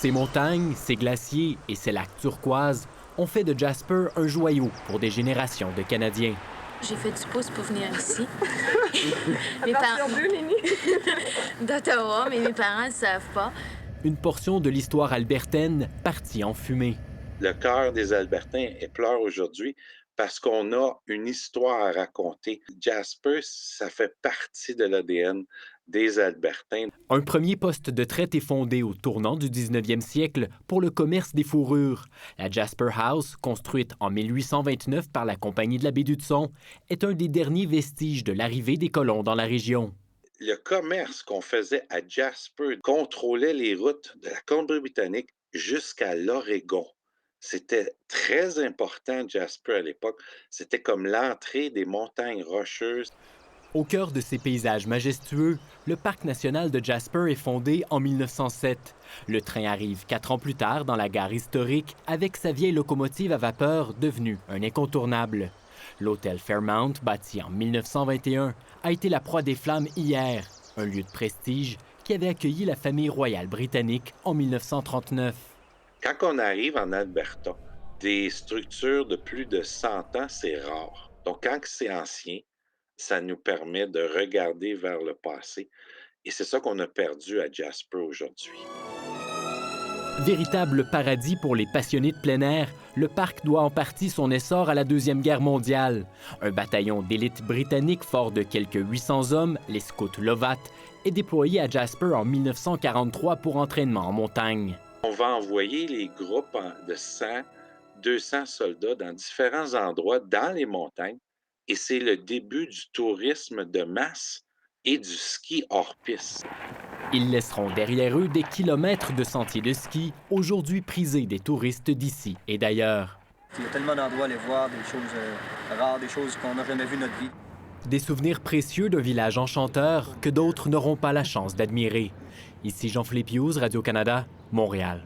Ses montagnes, ses glaciers et ses lacs turquoises ont fait de Jasper un joyau pour des générations de Canadiens. J'ai fait du pouce pour venir ici. Mes parents d'eux, Lénie? D'Ottawa, mais mes parents ne savent pas. Une portion de l'histoire albertaine partie en fumée. Le cœur des Albertains pleure aujourd'hui parce qu'on a une histoire à raconter. Jasper, ça fait partie de l'ADN des Albertains. Un premier poste de traite est fondé au tournant du 19e siècle pour le commerce des fourrures. La Jasper House, construite en 1829 par la Compagnie de la baie d'Hudson, est un des derniers vestiges de l'arrivée des colons dans la région. Le commerce qu'on faisait à Jasper contrôlait les routes de la Colombie-Britannique jusqu'à l'Oregon. C'était très important, Jasper, à l'époque. C'était comme l'entrée des montagnes rocheuses. Au cœur de ces paysages majestueux, le parc national de Jasper est fondé en 1907. Le train arrive 4 ans plus tard dans la gare historique avec sa vieille locomotive à vapeur devenue un incontournable. L'hôtel Fairmount, bâti en 1921, a été la proie des flammes hier, un lieu de prestige qui avait accueilli la famille royale britannique en 1939. Quand on arrive en Alberta, des structures de plus de 100 ans, c'est rare. Donc, quand c'est ancien, ça nous permet de regarder vers le passé. Et c'est ça qu'on a perdu à Jasper aujourd'hui. Véritable paradis pour les passionnés de plein air, le parc doit en partie son essor à la Deuxième Guerre mondiale. Un bataillon d'élite britannique fort de quelques 800 hommes, les Scouts Lovat, est déployé à Jasper en 1943 pour entraînement en montagne. On va envoyer les groupes de 100, 200 soldats dans différents endroits dans les montagnes. Et c'est le début du tourisme de masse et du ski hors piste. Ils laisseront derrière eux des kilomètres de sentiers de ski, aujourd'hui prisés des touristes d'ici et d'ailleurs. Il y a tellement d'endroits à aller voir, des choses rares, des choses qu'on n'a jamais vues de notre vie. Des souvenirs précieux d'un village enchanteur que d'autres n'auront pas la chance d'admirer. Ici Jean-Philippe Hughes, Radio-Canada, Montréal.